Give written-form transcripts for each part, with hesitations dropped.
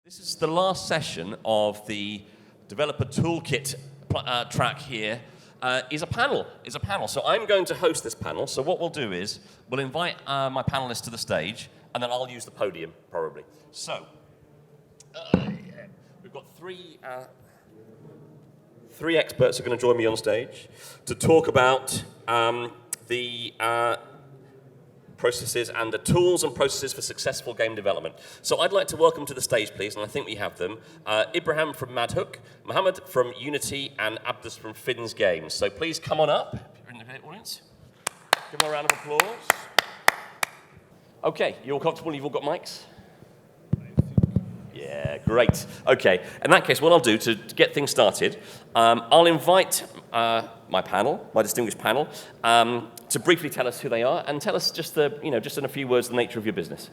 This is the last session of the developer toolkit track here. Is a panel. So I'm going to host this panel. So what we'll do is we'll invite my panelists to the stage, and then I'll use the podium probably. So we've got three experts who are going to join me on stage to talk about the processes and the tools and processes for successful game development. So I'd like to welcome to the stage, please, and I think we have them, Ibrahim from Madhook, Mohamed from Unity, and Abdus from Finz Games. So please come on up, if you're in the audience. Give them a round of applause. Okay, you all comfortable? You've all got mics? Yeah, great. Okay, in that case, what I'll do to get things started, I'll invite my distinguished panel, to briefly tell us who they are and tell us just in a few words the nature of your business.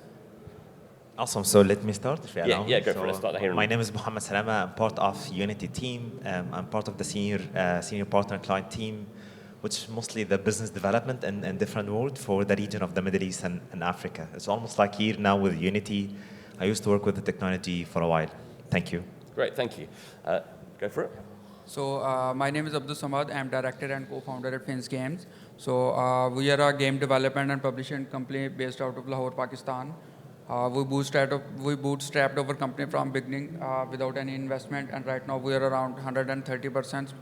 Awesome. So let me start. If you allow me. Yeah, go for it. Let's start here. My name is Mohamed Salama. I'm part of Unity team. I'm part of the senior partner client team, which is mostly the business development and different world for the region of the Middle East and Africa. It's almost like here now with Unity. I used to work with the technology for a while. Thank you. Great, thank you. Go for it. So my name is Abdus. I'm director and co-founder at Finz Games. So we are a game development and publishing company based out of Lahore, Pakistan. We bootstrapped our company from beginning without any investment, and right now we are around 130%.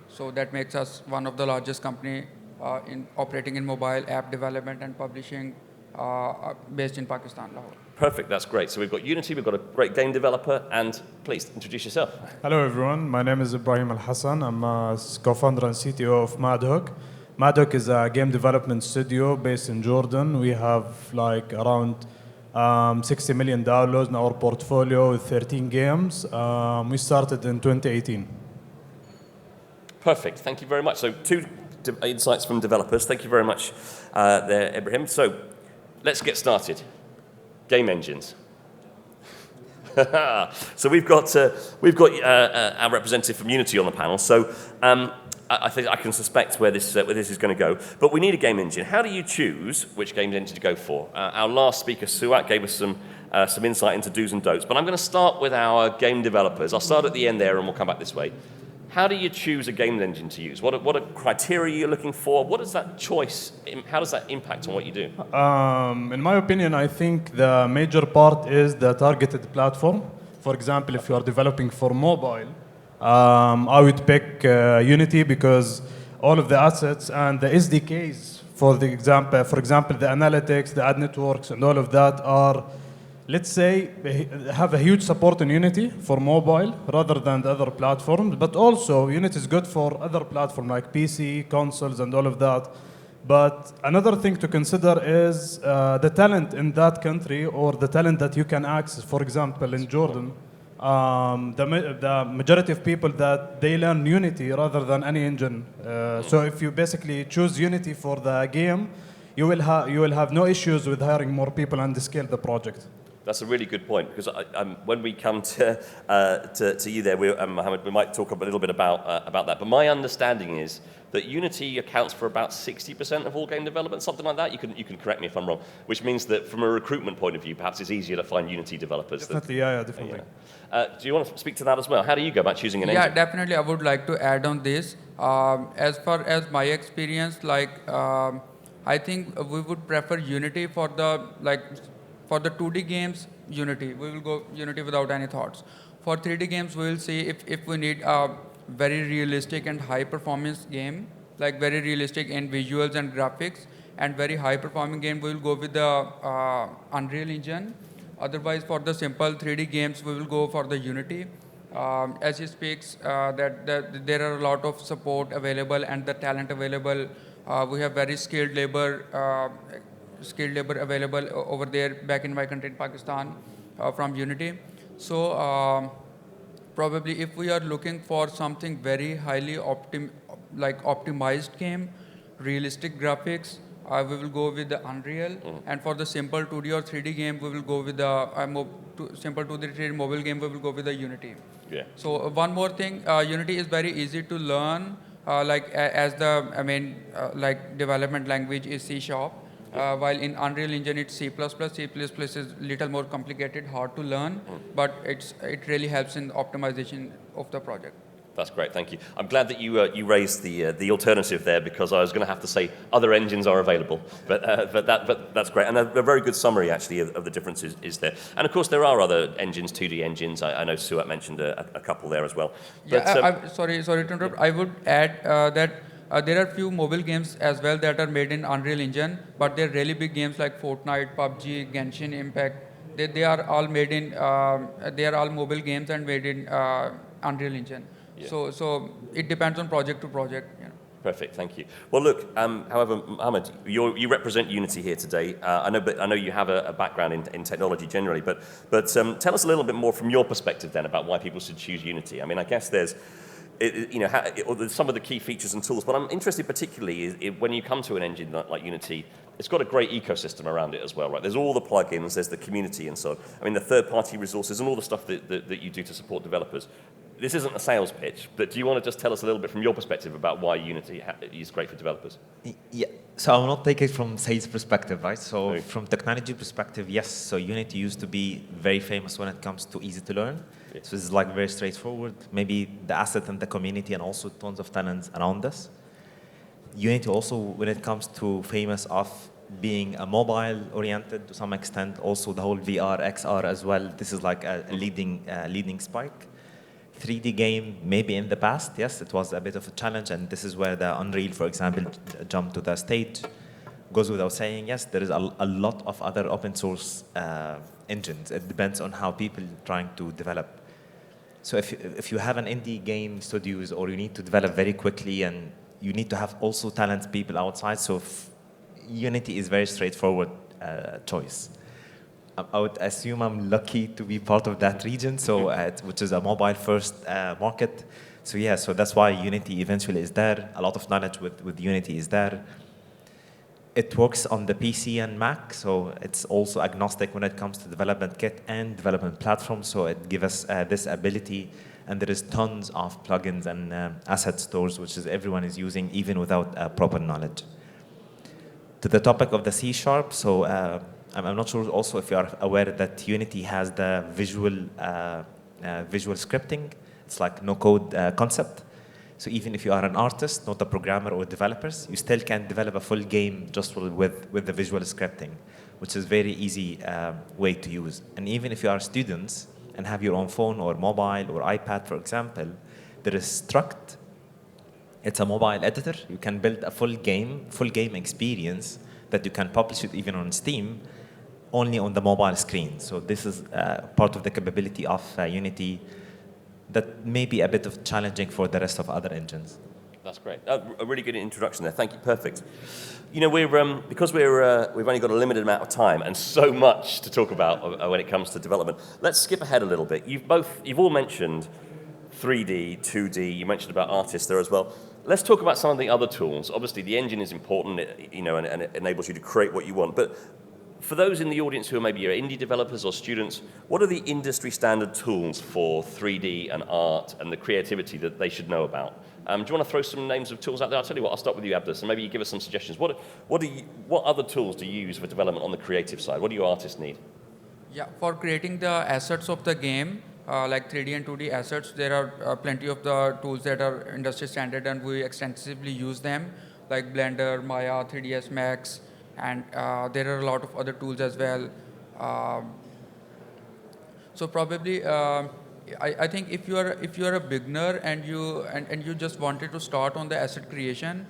So that makes us one of the largest company operating in mobile app development and publishing based in Pakistan, Lahore. Perfect, that's great. So we've got Unity, we've got a great game developer, and please introduce yourself. Hello everyone, my name is Ibrahim Hasan. I'm a co-founder and CTO of Madhook. Madhook is a game development studio based in Jordan. We have like around 60 million downloads in our portfolio with 13 games. We started in 2018. Perfect, thank you very much. So two insights from developers. Thank you very much there, Ibrahim. So let's get started. Game engines. So we've got our representative from Unity on the panel. So I think I can suspect where this is going to go. But we need a game engine. How do you choose which game engine to go for? Our last speaker, Suat, gave us some insight into do's and don'ts. But I'm going to start with our game developers. I'll start at the end there, and we'll come back this way. How do you choose a game engine to use? What are criteria you're looking for? What is that choice? How does that impact on what you do? In my opinion, I think the major part is the targeted platform. For example, if you are developing for mobile, I would pick Unity because all of the assets and the SDKs, for example, the analytics, the ad networks, and all of that are, let's say, have a huge support in Unity for mobile rather than the other platforms. But also, Unity is good for other platforms like PC, consoles, and all of that. But another thing to consider is the talent in that country or the talent that you can access. For example, in Jordan, the majority of people that they learn Unity rather than any engine. So if you basically choose Unity for the game, you will have no issues with hiring more people and scale the project. That's a really good point, because when we come to you there, Mohamed, we might talk a little bit about that. But my understanding is that Unity accounts for about 60% of all game development, something like that. You can correct me if I'm wrong. Which means that from a recruitment point of view, perhaps it's easier to find Unity developers. Definitely, definitely. Do you want to speak to that as well? How do you go about choosing an engine? Yeah, definitely. I would like to add on this. As far as my experience, I think we would prefer Unity for the 2D games, Unity. We will go Unity without any thoughts. For 3D games, we will see if we need a very realistic and high-performance game, like very realistic in visuals and graphics, and very high-performing game, we will go with the Unreal Engine. Otherwise, for the simple 3D games, we will go for the Unity. As he speaks, that there are a lot of support available and the talent available. We have very skilled labor available over there back in my country in Pakistan from Unity. So probably if we are looking for something very highly optimized game, realistic graphics, we will go with the Unreal. And for the simple 2D or 3D game, we will go with the simple 2D 3D mobile game, we will go with the Unity. Yeah. So one more thing, Unity is very easy to learn, as the main development language is C#. while in Unreal Engine it's C++. C++ is little more complicated, hard to learn, but it really helps in optimization of the project. That's great, thank you. I'm glad that you raised the alternative there, because I was going to have to say other engines are available, but that's great, and a very good summary actually of the differences is there. And of course there are other engines, 2D engines. I know Suat mentioned a couple there as well. But, sorry to interrupt. I would add that there are few mobile games as well that are made in Unreal Engine, but they're really big games like Fortnite, PUBG, Genshin Impact. They are all made in they are all mobile games and made in Unreal Engine. Yeah. So it depends on project to project. You know. Perfect, thank you. Well, look, however, Mohamed, you represent Unity here today. I know you have a background in technology generally, but tell us a little bit more from your perspective then about why people should choose Unity. I mean, I guess there's some of the key features and tools, but I'm interested particularly when you come to an engine like Unity, it's got a great ecosystem around it as well, right? There's all the plugins, there's the community and so on. I mean, the third-party resources and all the stuff that you do to support developers. This isn't a sales pitch, but do you want to just tell us a little bit from your perspective about why Unity is great for developers? Yeah, so I will not take it from sales perspective, right? So from technology perspective, yes, so Unity used to be very famous when it comes to easy to learn. Yeah. So it's like very straightforward. Maybe the asset and the community and also tons of talents around us. Unity also, when it comes to famous of being a mobile-oriented to some extent, also the whole VR, XR as well, this is like a leading spike. 3D game, maybe in the past, yes, it was a bit of a challenge, and this is where the Unreal, for example, jumped to the stage. Goes without saying, yes, there is a lot of other open source engines. It depends on how people trying to develop. So if you have an indie game studios, or you need to develop very quickly, and you need to have also talented people outside, so Unity is very straightforward choice. I would assume I'm lucky to be part of that region, so which is a mobile-first market. So yeah, so that's why Unity eventually is there. A lot of knowledge with Unity is there. It works on the PC and Mac, so it's also agnostic when it comes to development kit and development platform. So it gives us this ability, and there is tons of plugins and asset stores, which is everyone is using even without proper knowledge. To the topic of the C#, so. I'm not sure also if you are aware that Unity has the visual scripting. It's like no-code concept. So even if you are an artist, not a programmer or developers, you still can develop a full game just with the visual scripting, which is very easy way to use. And even if you are students and have your own phone or mobile or iPad, for example, there is Struct. It's a mobile editor. You can build a full game experience that you can publish it even on Steam, only on the mobile screen. So this is part of the capability of Unity that may be a bit of challenging for the rest of other engines. That's great. A really good introduction there. Thank you. Perfect. You know, because we've only got a limited amount of time and so much to talk about when it comes to development. Let's skip ahead a little bit. You've all mentioned 3D, 2D. You mentioned about artists there as well. Let's talk about some of the other tools. Obviously, the engine is important, and it enables you to create what you want. But for those in the audience who are maybe indie developers or students, what are the industry standard tools for 3D and art and the creativity that they should know about? Do you want to throw some names of tools out there? I'll tell you what, I'll start with you, Abdus, and maybe you give us some suggestions. What other tools do you use for development on the creative side? What do your artists need? Yeah, for creating the assets of the game, like 3D and 2D assets, there are plenty of the tools that are industry standard, and we extensively use them, like Blender, Maya, 3ds Max, and there are a lot of other tools as well. So probably, I think if you are a beginner and you just wanted to start on the asset creation,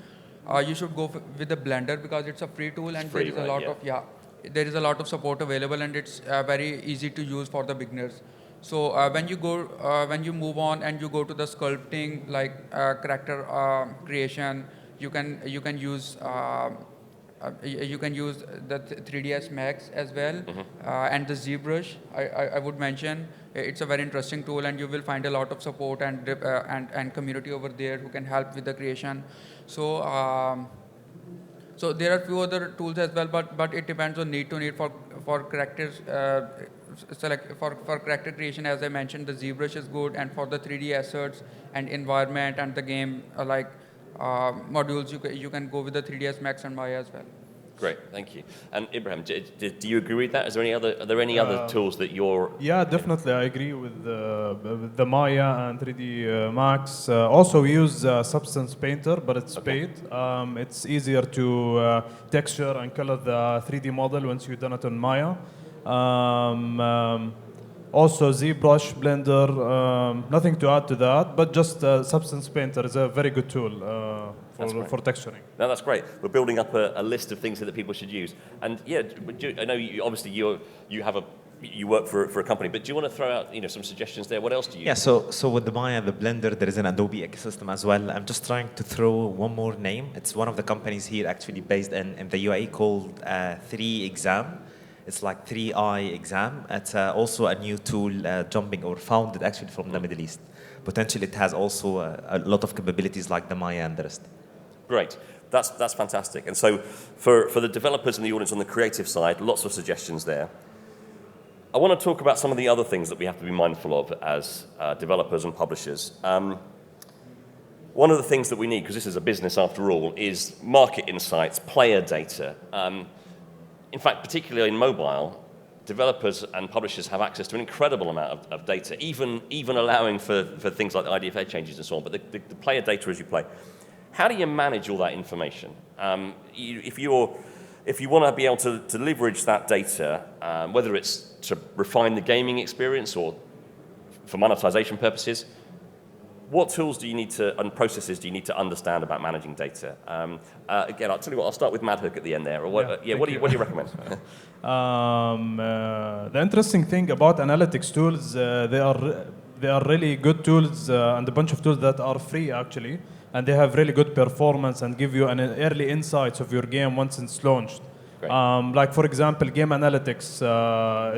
you should go with the Blender, because it's a free tool, and there is a lot of there is a lot of support available, and it's very easy to use for the beginners. So when you move on and you go to the sculpting, like character creation, you can use the 3ds Max as well, and the ZBrush. I would mention it's a very interesting tool, and you will find a lot of support and community over there who can help with the creation. So so there are few other tools as well, but it depends on need to need for characters. For character creation, as I mentioned, the ZBrush is good, and for the 3D assets and environment and the game modules, you can go with the 3ds Max and Maya as well. Great, thank you. And Ibrahim, do you agree with that? Are there any other tools that you're... Yeah, definitely. I agree with the Maya and 3D Max. Also, we use Substance Painter, but it's paid. It's easier to texture and color the 3D model once you've done it on Maya. Also, ZBrush, Blender, nothing to add to that, but just Substance Painter is a very good tool for texturing. No, that's great. We're building up a list of things that people should use. And yeah, I know obviously you work for a company, but do you want to throw out some suggestions there? What else do you? Yeah, so with the Maya, the Blender, there is an Adobe ecosystem as well. I'm just trying to throw one more name. It's one of the companies here actually based in the UAE called 3Exam. It's like 3i exam. It's also a new tool jumping or founded actually from the Middle East. Potentially it has also a lot of capabilities like the Maya and the rest. Great. That's fantastic. And so for the developers in the audience on the creative side, lots of suggestions there. I want to talk about some of the other things that we have to be mindful of as developers and publishers. One of the things that we need, because this is a business after all, is market insights, player data. In fact, particularly in mobile, developers and publishers have access to an incredible amount of data, even allowing for things like the IDFA changes and so on. But the player data as you play, how do you manage all that information? If you want to be able to leverage that data, whether it's to refine the gaming experience or for monetization purposes, what tools do you need to, and processes do you need to understand about managing data? Again, I'll tell you what, I'll start with Madhook at the end there. Or what do you recommend? The interesting thing about analytics tools, they are really good tools and a bunch of tools that are free actually, and they have really good performance and give you an early insights of your game once it's launched. Like for example, Game Analytics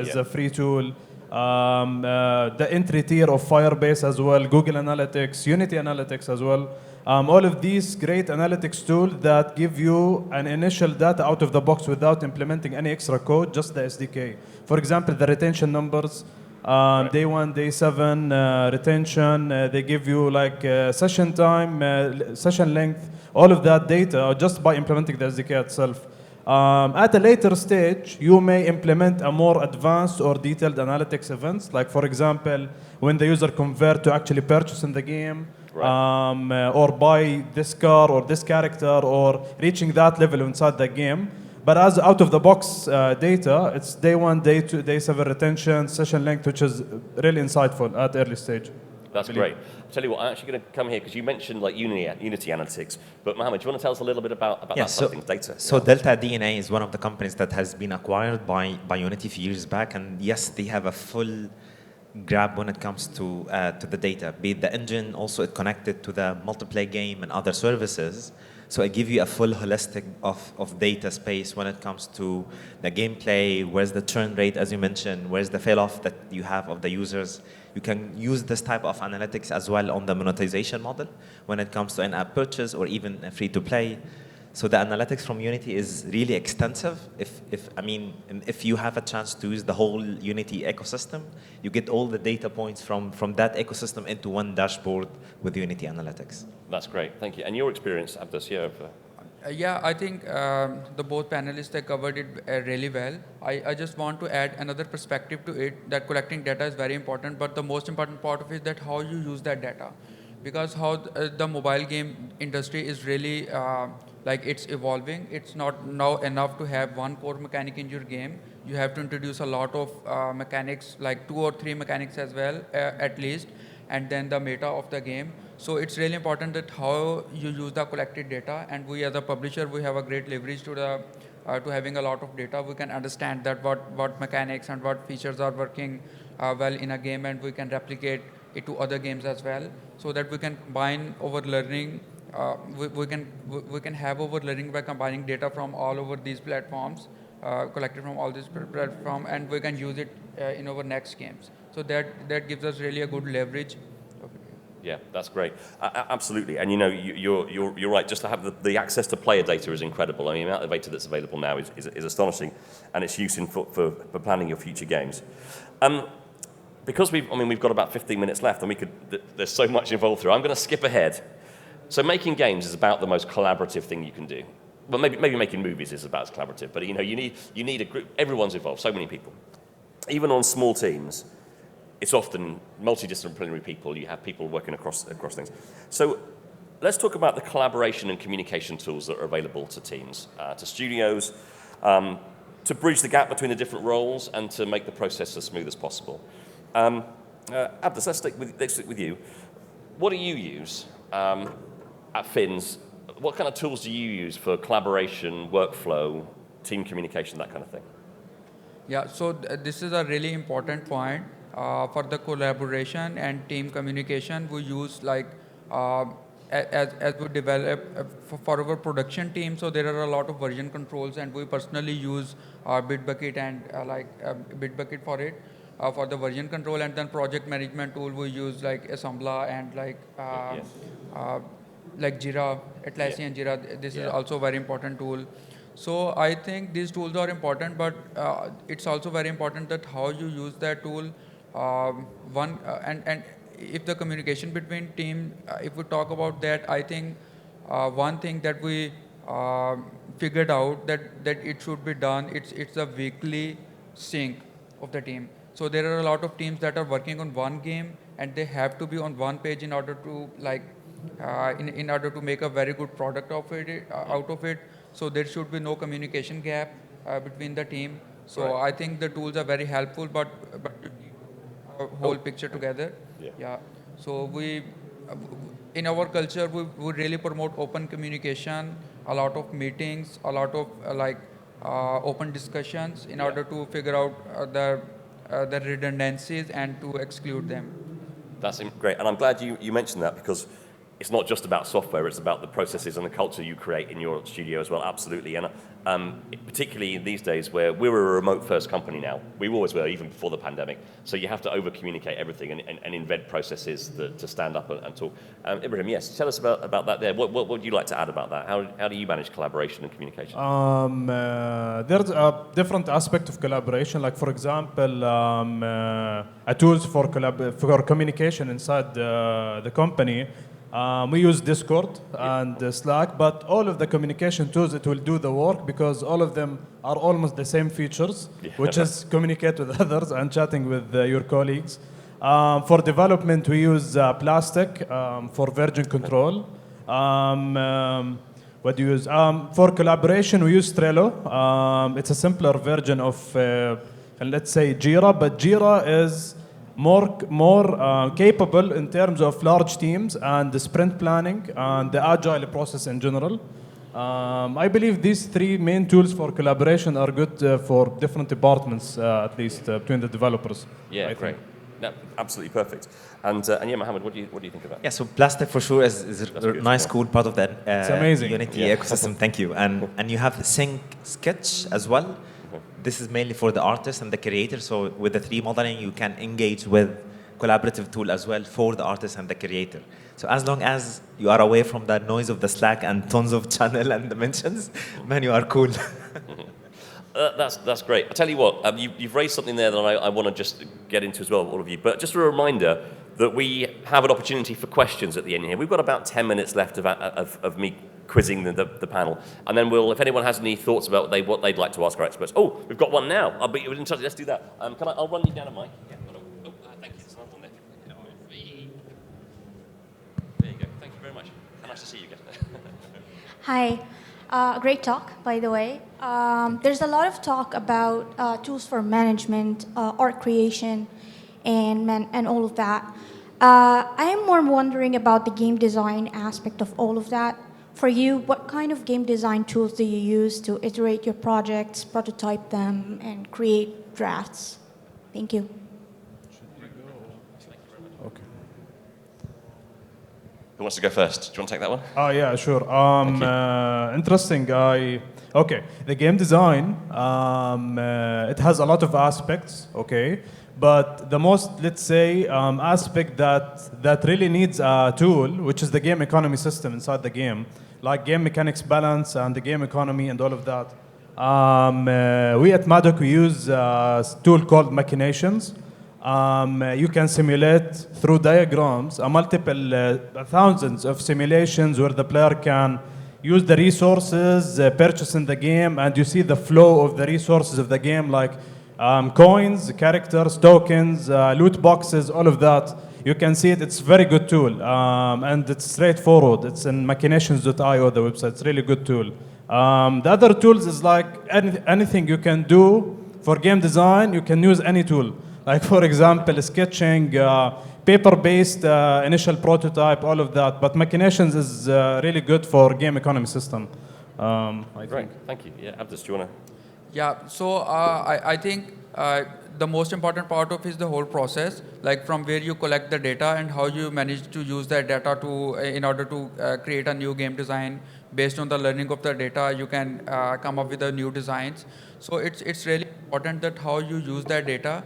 is a free tool. The entry tier of Firebase as well, Google Analytics, Unity Analytics as well. All of these great analytics tools that give you an initial data out of the box without implementing any extra code, just the SDK. For example, the retention numbers, day 1, day 7, retention, they give you like session time, session length, all of that data just by implementing the SDK itself. At a later stage, you may implement a more advanced or detailed analytics events, like for example, when the user convert to actually purchasing the game, or buy this car or this character, or reaching that level inside the game. But as out-of-the-box data, it's day 1, day 2, day 7 retention, session length, which is really insightful at early stage. That's great. I'll tell you what, I'm actually going to come here because you mentioned like Unity Analytics. But Mohamed, do you want to tell us a little bit about that sort of thing, data? So Delta DNA is one of the companies that has been acquired by Unity a few years back. And yes, they have a full grab when it comes to the data. Be it the engine, also it connected to the multiplayer game and other services. So it gives you a full holistic of data space when it comes to the gameplay, where's the churn rate, as you mentioned, where's the fail-off that you have of the users. You can use this type of analytics as well on the monetization model when it comes to in-app purchase or even free-to-play. So the analytics from Unity is really extensive. If you have a chance to use the whole Unity ecosystem, you get all the data points from that ecosystem into one dashboard with Unity Analytics. That's great, thank you. And your experience, Abdus, Yeah, I think the both panelists they covered it really well. I just want to add another perspective to it, that collecting data is very important, but the most important part of it is that how you use that data. Because how the mobile game industry is really, like it's evolving. It's not now enough to have one core mechanic in your game. You have to introduce a lot of mechanics, like 2 or 3 mechanics as well, at least, and then the meta of the game. So it's really important that how you use the collected data, and we as a publisher, we have a great leverage to having a lot of data. We can understand that what mechanics and what features are working well in a game, and we can replicate it to other games as well, so that we can combine over learning. We can have over learning by combining data from all over these platforms, collected from all these platforms, and we can use it in our next games. So that gives us really a good leverage. Yeah, that's great. Absolutely, and you're right. Just to have the access to player data is incredible. I mean, the amount of data that's available now is astonishing, and its use for planning your future games. Because we've got about 15 minutes left, and there's so much involved here. I'm going to skip ahead. So making games is about the most collaborative thing you can do. well, maybe making movies is about as collaborative, but you need a group. Everyone's involved. So many people. Even on small teams, it's often multidisciplinary people. You have people working across things. So let's talk about the collaboration and communication tools that are available to teams, to studios, to bridge the gap between the different roles and to make the process as smooth as possible. Abdus, let's stick with you. What do you use at Finz? What kind of tools do you use for collaboration, workflow, team communication, that kind of thing? Yeah, so this is a really important point. For the collaboration and team communication, we use as we develop for our production team, so there are a lot of version controls, and we personally use Bitbucket and Bitbucket for it, for the version control, and then project management tool we use like Assembler and like Jira, Atlassian Jira. This is also a very important tool. So I think these tools are important, but it's also very important that how you use that tool. And if the communication between team, if we talk about that, I think one thing that we figured out that it should be done, it's a weekly sync of the team. So there are a lot of teams that are working on one game and they have to be on one page in order to in order to make a very good product of it, out of it. So there should be no communication gap between the team. So right. I think the tools are very helpful, but whole picture together. Yeah. So we, in our culture, we really promote open communication, a lot of meetings, a lot of open discussions in order to figure out the redundancies and to exclude them. That's great, and I'm glad you mentioned that, because it's not just about software, it's about the processes and the culture you create in your studio as well, absolutely. And particularly in these days where we're a remote-first company now, we always were, even before the pandemic, so you have to over-communicate everything and embed processes to stand up and talk. Ibrahim, yes, tell us about that there. What would you like to add about that? How do you manage collaboration and communication? There's a different aspect of collaboration, like for example, a tools for communication inside the company. We use Discord and Slack, but all of the communication tools, it will do the work because all of them are almost the same features, which is communicate with others and chatting with your colleagues. For development, we use Plastic for version control. What do you use? For collaboration, we use Trello. It's a simpler version of, let's say, Jira, but Jira is more capable in terms of large teams and the sprint planning and the agile process in general. I believe these three main tools for collaboration are good for different departments, at least between the developers. Yeah, great. No, absolutely perfect. And yeah, Mohamed, what do you think of that? Yeah, so Plastic for sure is a nice, cool part of that it's amazing. Unity ecosystem. Thank you. And you have Sync Sketch as well. This is mainly for the artist and the creator. So with the 3D modeling, you can engage with collaborative tool as well for the artist and the creator. So as long as you are away from that noise of the Slack and tons of channel and dimensions, man, you are cool. That's great. I tell you what, you've raised something there that I want to just get into as well, all of you. But just a reminder that we have an opportunity for questions at the end here. We've got about 10 minutes left of me quizzing the panel, and then if anyone has any thoughts about what they'd like to ask our experts. Oh, we've got one now. I'll be in touch. Let's do that. I'll run you down a mic. Yeah. Thank you. There's another one there. There you go. Thank you very much. Nice to see you again. Hi. Great talk, by the way. There's a lot of talk about tools for management, art creation, and all of that. I am more wondering about the game design aspect of all of that. For you, what kind of game design tools do you use to iterate your projects, prototype them, and create drafts? Thank you. Okay. Who wants to go first? Do you want to take that one? Yeah, sure. Interesting. Okay, the game design, it has a lot of aspects, okay? But the most, let's say, aspect that really needs a tool, which is the game economy system inside the game, like game mechanics balance and the game economy and all of that. We at Madoc, we use a tool called Machinations. You can simulate through diagrams multiple thousands of simulations where the player can use the resources, purchase in the game, and you see the flow of the resources of the game, like coins, characters, tokens, loot boxes, all of that. You can see it. It's a very good tool, and it's straightforward. It's in machinations.io, the website. It's a really good tool. The other tools is like anything you can do for game design. You can use any tool. Like, for example, sketching, paper-based initial prototype, all of that. But Machinations is really good for game economy system. Great, thank you. Yeah, Abdus, do you want to? Yeah, so I think the most important part of is the whole process, like from where you collect the data and how you manage to use that data to in order to create a new game design. Based on the learning of the data, you can come up with the new designs. So it's really important that how you use that data.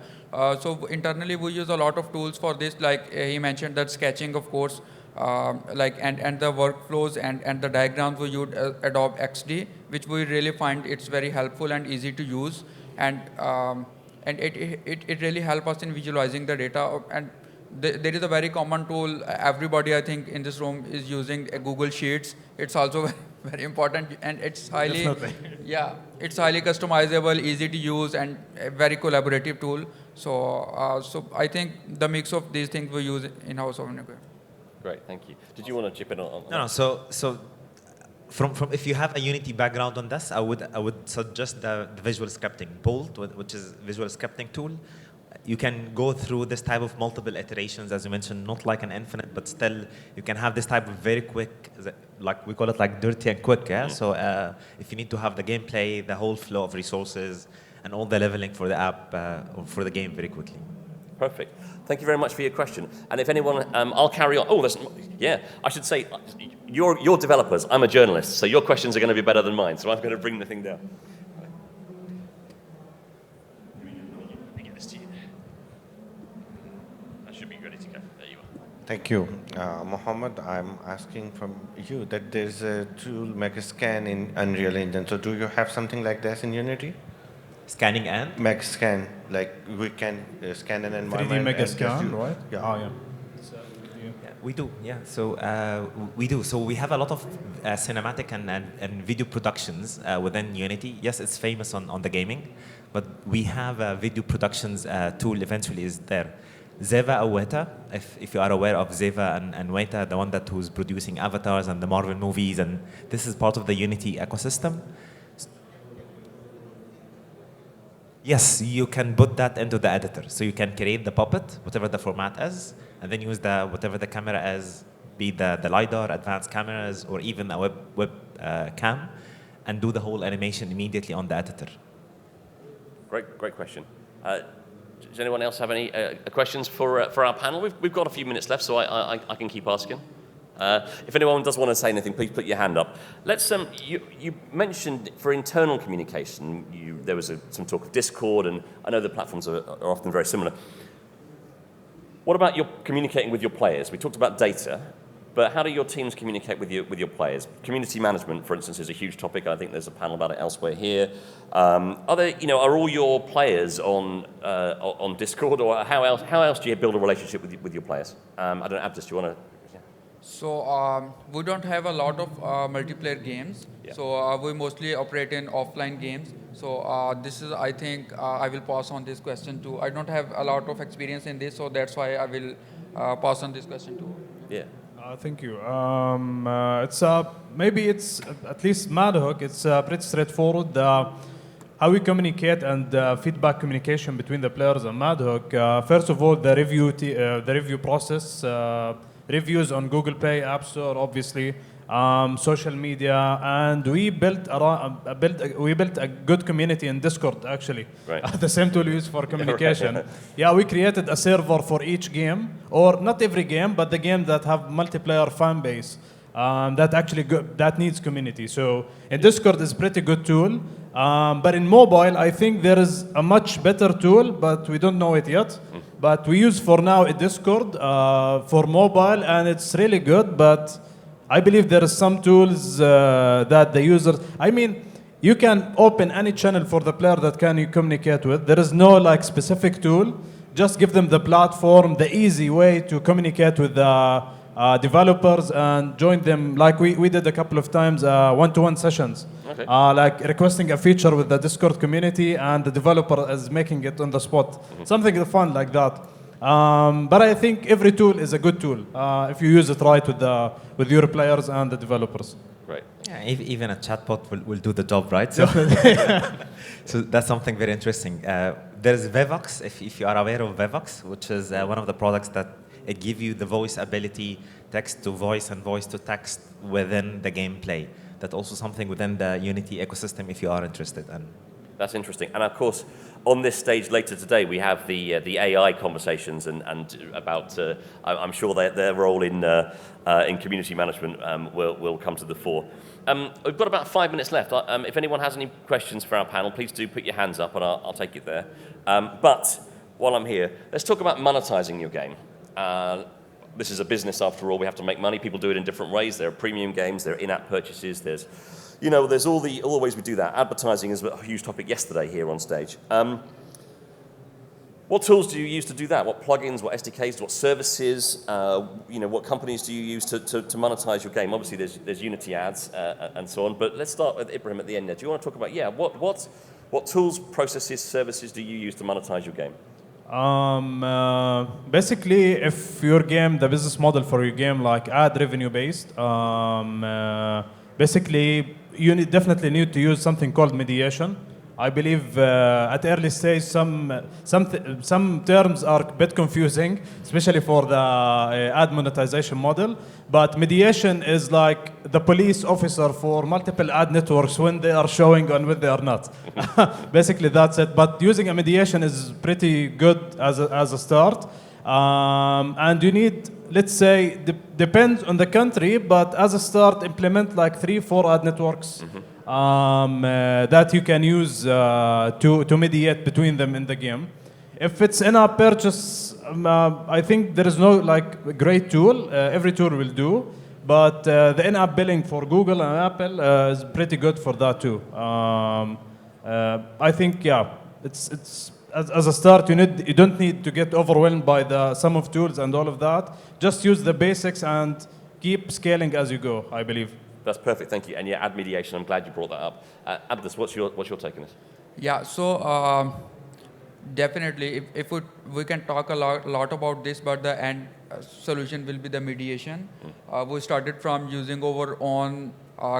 So internally, we use a lot of tools for this, like he mentioned that sketching, of course, like and the workflows and the diagrams we use Adobe XD, which we really find it's very helpful and easy to use, and it really helps us in visualizing the data. And there is a very common tool. Everybody, I think, in this room is using Google Sheets. It's also very important, and it's highly, yeah, it's highly customizable, easy to use, and a very collaborative tool. So, so I think the mix of these things we use in-house of Unicorn. Great, thank you. Did you want to chip in on No, so from if you have a Unity background on this, I would suggest the visual scripting Bolt, which is visual scripting tool. You can go through this type of multiple iterations, as you mentioned, not like an infinite, but still you can have this type of very quick, like we call it like dirty and quick. Yeah. So if you need to have the gameplay, the whole flow of resources, and all the leveling for the app or for the game very quickly. Perfect. Thank you very much for your question. And if anyone, I'll carry on. Oh, yeah, I should say, you're developers. I'm a journalist, so your questions are going to be better than mine. So I'm going to bring the thing down. That should be ready to go. There you are. Thank you. Mohamed, I'm asking from you that there's a tool, Megascan in Unreal Engine. So do you have something like this in Unity? Scanning and? Megascan, like we can scan an 3D environment. Megascan, right? Yeah. Oh, yeah. Yeah, we do, yeah. So we do. So we have a lot of cinematic and video productions within Unity. Yes, it's famous on the gaming, but we have a video productions tool eventually is there. Zeva Aweta, if you are aware of Zeva and Weta, the one that who's producing avatars and the Marvel movies, and this is part of the Unity ecosystem. Yes, you can put that into the editor. So you can create the puppet, whatever the format is, and then use whatever the camera is, be the LiDAR, advanced cameras, or even a web cam, and do the whole animation immediately on the editor. Great question. Does anyone else have any questions for our panel? We've got a few minutes left, so I can keep asking. If anyone does want to say anything, please put your hand up. Let's. You mentioned for internal communication, there was some talk of Discord, and I know the platforms are often very similar. What about your communicating with your players? We talked about data, but how do your teams communicate with your players? Community management, for instance, is a huge topic. I think there's a panel about it elsewhere here. Are all your players on Discord, or how else do you build a relationship with your players? I don't know, Abdus, do you want to? So we don't have a lot of multiplayer games. Yeah. So we mostly operate in offline games. So this is, I think, I will pass on this question to. I don't have a lot of experience in this, so that's why I will pass on this question to. Yeah. Thank you. Maybe it's at least Madhook. It's pretty straightforward. How we communicate and feedback communication between the players and Madhook. First of all, the review process. Reviews on Google Play, App Store, obviously, social media, and we built a good community in Discord, actually. Right. The same tool we use for communication. Right. Yeah, we created a server for each game, or not every game, but the game that have multiplayer fan base that needs community. So in Discord is a pretty good tool, but in mobile, I think there is a much better tool, but we don't know it yet. But we use for now a Discord for mobile, and it's really good. But I believe there are some tools that the users. I mean, you can open any channel for the player that you communicate with. There is no like specific tool. Just give them the platform, the easy way to communicate with developers and join them. Like we did a couple of times, one-to-one sessions. Okay. Like requesting a feature with the Discord community and the developer is making it on the spot. Something fun like that. But I think every tool is a good tool if you use it right with your players and the developers. Great. Yeah, even a chatbot will do the job, right? So, so that's something very interesting. There's Vevox, if you are aware of Vevox, which is one of the products that it gives you the voice ability, text to voice and voice to text within the gameplay. That's also something within the Unity ecosystem if you are interested in. That's interesting. And of course, on this stage later today, we have the AI conversations and about, I'm sure their role in community management will come to the fore. We've got about 5 minutes left. If anyone has any questions for our panel, please do put your hands up and I'll take it there. But while I'm here, let's talk about monetizing your game. This is a business after all. We have to make money. People do it in different ways. There are premium games, there are in-app purchases, there's all the ways we do that. Advertising is a huge topic yesterday here on stage. What tools do you use to do that? What plugins, what SDKs, what services, what companies do you use to monetize your game? Obviously, there's Unity ads and so on, but let's start with Ibrahim at the end there. Do you want to talk about, what tools, processes, services do you use to monetize your game? Basically, if your game, the business model for your game, like ad revenue based, basically you definitely need to use something called mediation. I believe at early stage some terms are a bit confusing, especially for the ad monetization model. But mediation is like the police officer for multiple ad networks when they are showing and when they are not. Basically, that's it. But using a mediation is pretty good as a start. And you need, let's say, depends on the country, but as a start, implement like 3-4 ad networks that you can use to mediate between them in the game. If it's in-app purchase, I think there is no like great tool. Every tool will do, but the in-app billing for Google and Apple is pretty good for that too. I think it's as a start, you don't need to get overwhelmed by the sum of tools and all of that. Just use the basics and keep scaling as you go, I believe. That's perfect, thank you. And yeah, ad mediation, I'm glad you brought that up. Abdus, what's your take on this? Yeah, so definitely, if we can talk a lot about this, but the end solution will be the mediation. We started from using our own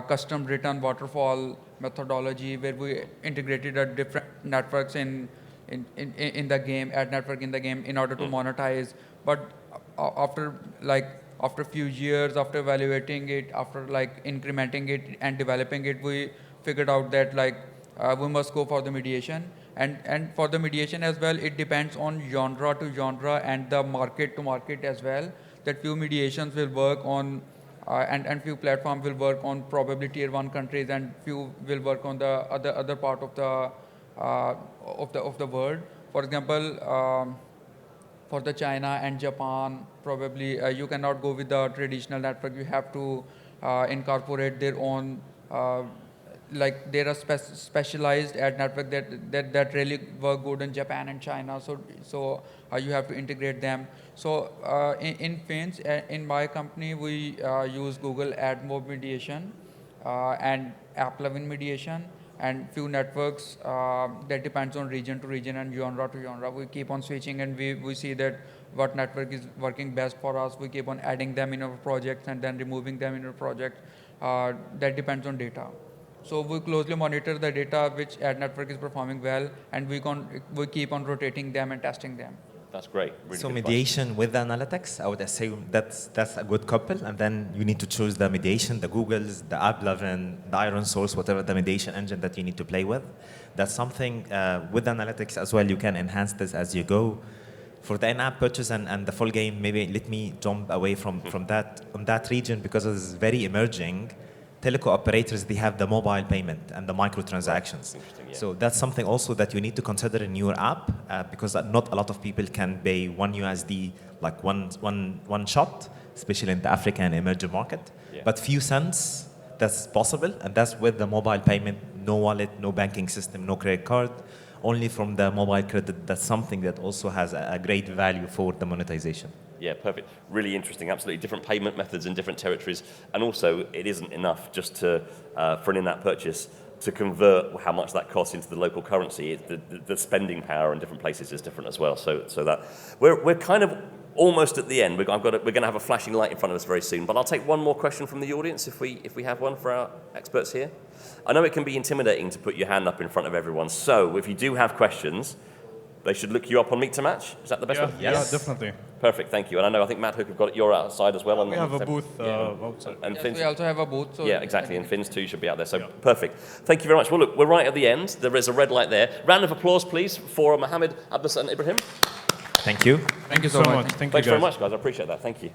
custom written waterfall methodology where we integrated a different networks in the game, ad network in the game in order to monetize. But after a few years, after evaluating it, after like incrementing it and developing it, we figured out that we must go for the mediation. And for the mediation as well, it depends on genre to genre and the market to market as well. That few mediations will work on, and few platforms will work on probably tier 1 countries, and few will work on the other part of the world. For example, for the China and Japan, probably you cannot go with the traditional network. You have to incorporate their own. There are specialized ad network that really work good in Japan and China. So you have to integrate them. So in Finz, in my company, we use Google Ad Mob mediation and AppLovin mediation, and few networks that depends on region to region and genre to genre. We keep on switching, and we see that what network is working best for us. We keep on adding them in our projects and then removing them in our project. That depends on data. So we closely monitor the data, which ad network is performing well, and we keep on rotating them and testing them. That's great. Really so good mediation advice. with analytics, I would assume that's a good couple, and then you need to choose the mediation, the Googles, the AppLovin, the Iron Source, whatever the mediation engine that you need to play with. That's something with analytics as well. You can enhance this as you go. For the in-app purchase and the full game, maybe let me jump away from that on that region, because it's very emerging. Telco operators, they have the mobile payment and the microtransactions. Yeah. So that's something also that you need to consider in your app, because not a lot of people can pay one USD, like one shot, especially in the African emerging market. Yeah. But few cents, that's possible, and that's with the mobile payment, no wallet, no banking system, no credit card, only from the mobile credit. That's something that also has a great value for the monetization. Yeah, perfect. Really interesting. Absolutely different payment methods in different territories, and also it isn't enough just to for an in-app purchase to convert how much that costs into the local currency. The spending power in different places is different as well. So that we're kind of almost at the end. We're going to have a flashing light in front of us very soon. But I'll take one more question from the audience if we have one for our experts here. I know it can be intimidating to put your hand up in front of everyone. So if you do have questions, they should look you up on Meet to Match. Is that the best way? Yeah, definitely. Perfect, thank you. And I think Matt Hook have got it your outside as well. We have a booth outside. And Yes, Finz, we also have a booth. So yeah, exactly. And Finz too should be out there. So perfect. Thank you very much. Well, look, we're right at the end. There is a red light there. Round of applause, please, for Mohamed, Abdus, and Ibrahim. Thank you. Thank you so much. Thank you, Thanks very guys. much, guys. I appreciate that. Thank you.